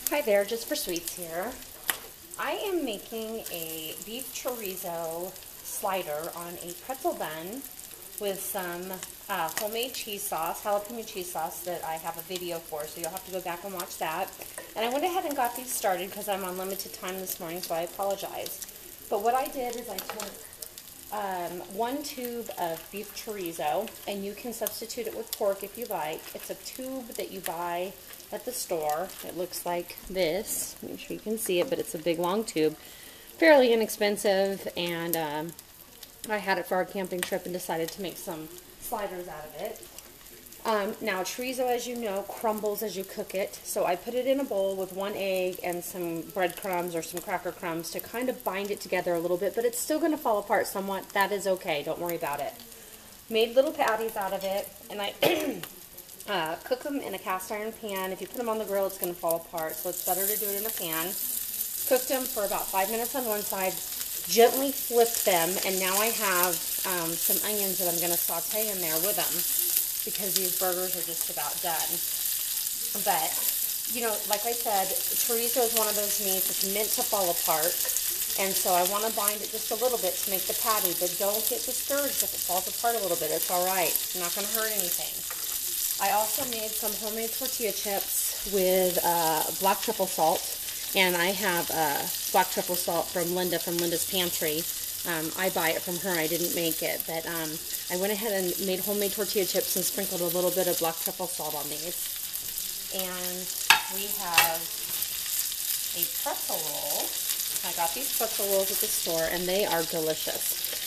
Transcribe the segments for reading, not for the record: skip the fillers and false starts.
Hi there, Jus4SweetZ here. I am making a beef chorizo slider on a pretzel bun with some homemade cheese sauce, jalapeno cheese sauce that I have a video for, so you'll have to go back and watch that. And I went ahead and got these started because I'm on limited time this morning, so I apologize. But what I did is I took 1 tube of beef chorizo, and you can substitute it with pork if you like. It's a tube that you buy at the store. It looks like this. Make sure you can see it, but it's a big long tube. Fairly inexpensive, and I had it for our camping trip and decided to make some sliders out of it. Now, chorizo, as you know, crumbles as you cook it, so I put it in a bowl with 1 egg and some breadcrumbs or some cracker crumbs to kind of bind it together a little bit, but it's still going to fall apart somewhat. That is okay. Don't worry about it. Made little patties out of it, and I cook them in a cast iron pan. If you put them on the grill, it's going to fall apart, so it's better to do it in a pan. Cooked them for about 5 minutes on one side, gently flipped them, and now I have some onions that I'm going to saute in there with them, because these burgers are just about done. But, you know, like I said, chorizo is one of those meats that's meant to fall apart, and so I want to bind it just a little bit to make the patty, but don't get discouraged if it falls apart a little bit. It's all right. It's not going to hurt anything. I also made some homemade tortilla chips with black truffle salt, and I have black truffle salt from Linda, from Linda's Pantry. I buy it from her. I didn't make it, but I went ahead and made homemade tortilla chips and sprinkled a little bit of black truffle salt on these. And we have a pretzel roll. I got these pretzel rolls at the store, and they are delicious.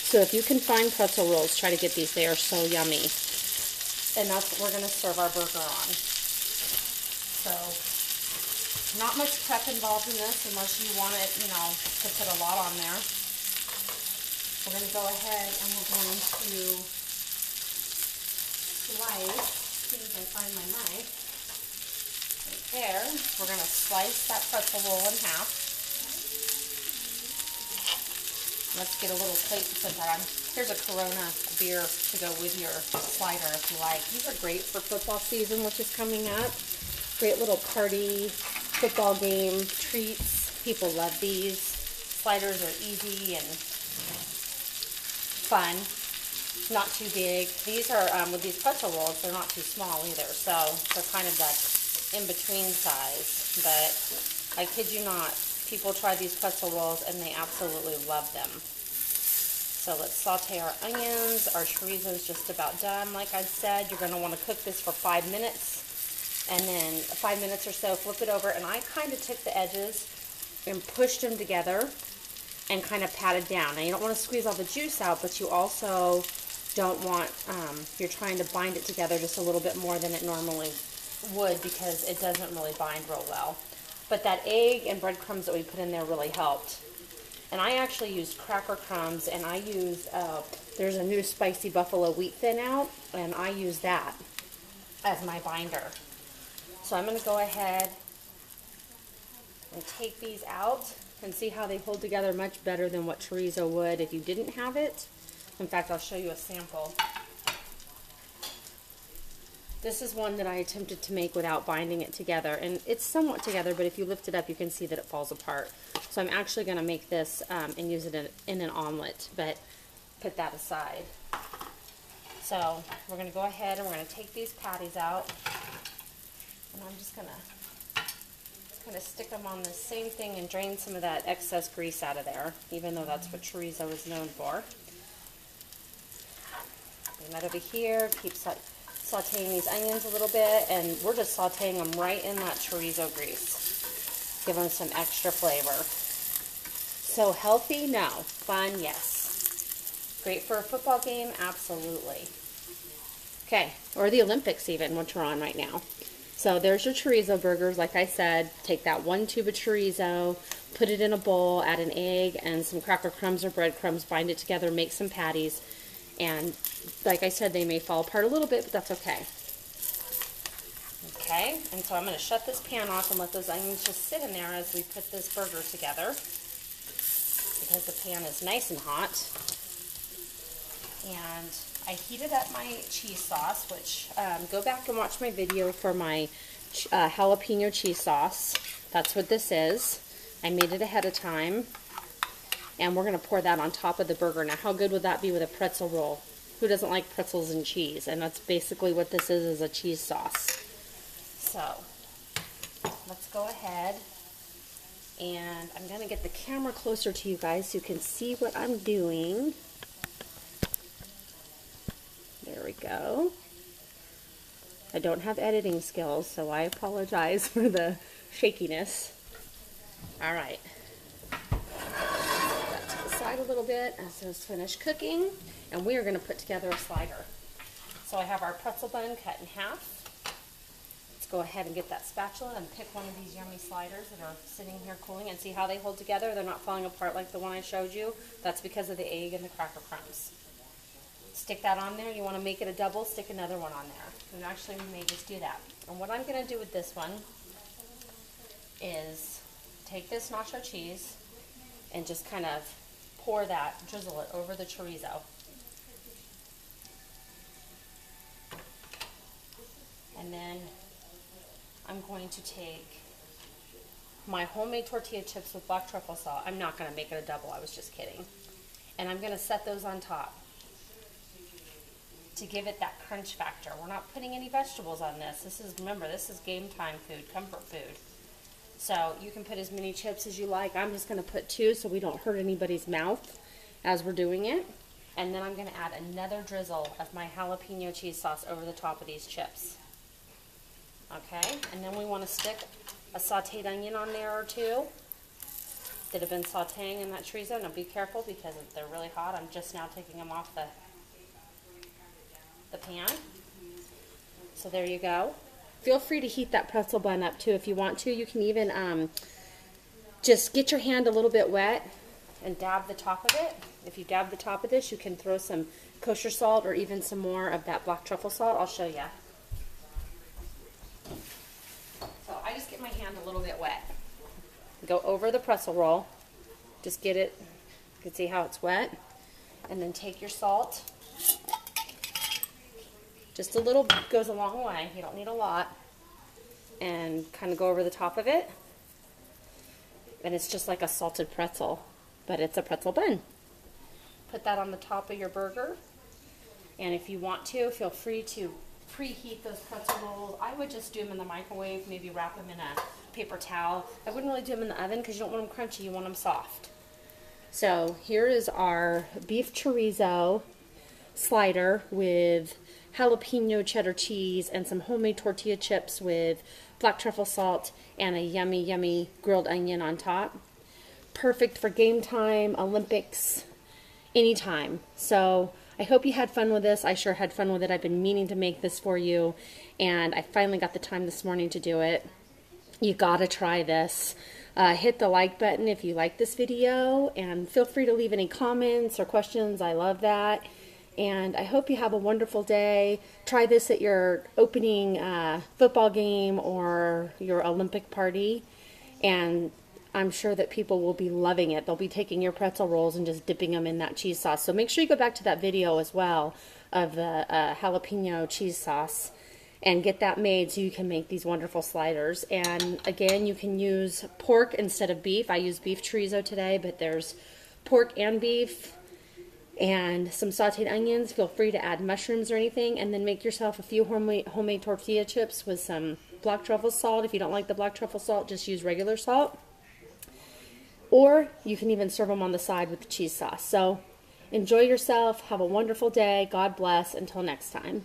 So if you can find pretzel rolls, try to get these. They are so yummy. And that's what we're going to serve our burger on. So, not much prep involved in this unless you want it, you know, to put a lot on there. We're going to go ahead and we're going to slice, as soon as I find my knife, right there, we're going to slice that pretzel roll in half. Let's get a little plate to put that on. Here's a Corona beer to go with your slider if you like. These are great for football season, which is coming up. Great little party, football game treats. People love these. Sliders are easy and fun. Not too big. These are, with these pretzel rolls, they're not too small either, so they're kind of that in-between size. But I kid you not, people try these pretzel rolls and they absolutely love them. So let's saute our onions. Our chorizo is just about done. Like I said, you're going to want to cook this for 5 minutes, and then 5 minutes or so, flip it over. And I kind of took the edges and pushed them together and kind of patted down. Now, you don't want to squeeze all the juice out, but you also don't want, you're trying to bind it together just a little bit more than it normally would, because it doesn't really bind real well. But that egg and breadcrumbs that we put in there really helped. And I actually used cracker crumbs, and I used, there's a new spicy buffalo wheat thin out, and I use that as my binder. So I'm going to go ahead and take these out and see how they hold together much better than what chorizo would if you didn't have it. In fact, I'll show you a sample. This is one that I attempted to make without binding it together, and it's somewhat together, but if you lift it up, you can see that it falls apart. So I'm actually going to make this and use it in an omelet, but put that aside. So we're going to go ahead and we're going to take these patties out, and I'm just going to stick them on the same thing and drain some of that excess grease out of there, even though that's what chorizo is known for. Bring that over here, keep sauteing these onions a little bit, and we're just sauteing them right in that chorizo grease. Give them some extra flavor. So healthy? No. Fun? Yes. Great for a football game? Absolutely. Okay, or the Olympics even, which we're on right now. So there's your chorizo burgers. Like I said, take that 1 tube of chorizo, put it in a bowl, add an egg and some cracker crumbs or breadcrumbs, bind it together, make some patties, and like I said, they may fall apart a little bit, but that's okay. Okay, and so I'm going to shut this pan off and let those onions just sit in there as we put this burger together, because the pan is nice and hot. And I heated up my cheese sauce, which go back and watch my video for my jalapeno cheese sauce. That's what this is. I made it ahead of time. And we're going to pour that on top of the burger. Now, how good would that be with a pretzel roll? Who doesn't like pretzels and cheese? And that's basically what this is a cheese sauce. So, let's go ahead. And I'm going to get the camera closer to you guys so you can see what I'm doing. There we go. I don't have editing skills, so I apologize for the shakiness. All right. Put that to the side a little bit as those finish cooking. And we are going to put together a slider. So I have our pretzel bun cut in half. Let's go ahead and get that spatula and pick one of these yummy sliders that are sitting here cooling and see how they hold together. They're not falling apart like the one I showed you. That's because of the egg and the cracker crumbs. Stick that on there. You want to make it a double, stick another one on there. And actually we may just do that. And what I'm going to do with this one is take this nacho cheese and just kind of pour that, drizzle it over the chorizo. And then I'm going to take my homemade tortilla chips with black truffle salt. I'm not going to make it a double, I was just kidding. And I'm going to set those on top to give it that crunch factor. We're not putting any vegetables on this. Remember, this is game time food, comfort food. So you can put as many chips as you like. I'm just going to put 2 so we don't hurt anybody's mouth as we're doing it. And then I'm going to add another drizzle of my jalapeno cheese sauce over the top of these chips. Okay, and then we want to stick a sauteed onion on there or 2 that have been sauteing in that chorizo. Now be careful because they're really hot. I'm just now taking them off the pan. So there you go. Feel free to heat that pretzel bun up too if you want to. You can even just get your hand a little bit wet and dab the top of it. If you dab the top of this, you can throw some kosher salt or even some more of that black truffle salt. I'll show you. So I just get my hand a little bit wet. Go over the pretzel roll. Just get it. You can see how it's wet. And then take your salt. Just a little goes a long way. You don't need a lot. And kind of go over the top of it. And it's just like a salted pretzel, but it's a pretzel bun. Put that on the top of your burger. And if you want to, feel free to preheat those pretzel rolls. I would just do them in the microwave, maybe wrap them in a paper towel. I wouldn't really do them in the oven because you don't want them crunchy, you want them soft. So here is our beef chorizo slider with jalapeno cheddar cheese and some homemade tortilla chips with black truffle salt and a yummy, yummy grilled onion on top. Perfect for game time, Olympics, anytime. So I hope you had fun with this. I sure had fun with it. I've been meaning to make this for you, and I finally got the time this morning to do it. You gotta try this. Hit the like button if you like this video, and feel free to leave any comments or questions. I love that. And I hope you have a wonderful day. Try this at your opening football game or your Olympic party. And I'm sure that people will be loving it. They'll be taking your pretzel rolls and just dipping them in that cheese sauce. So make sure you go back to that video as well of the jalapeno cheese sauce and get that made so you can make these wonderful sliders. And again, you can use pork instead of beef. I use beef chorizo today, but there's pork and beef. And some sauteed onions. Feel free to add mushrooms or anything, and then make yourself a few homemade tortilla chips with some black truffle salt. If you don't like the black truffle salt, just use regular salt. Or you can even serve them on the side with the cheese sauce. So enjoy yourself. Have a wonderful day. God bless. Until next time.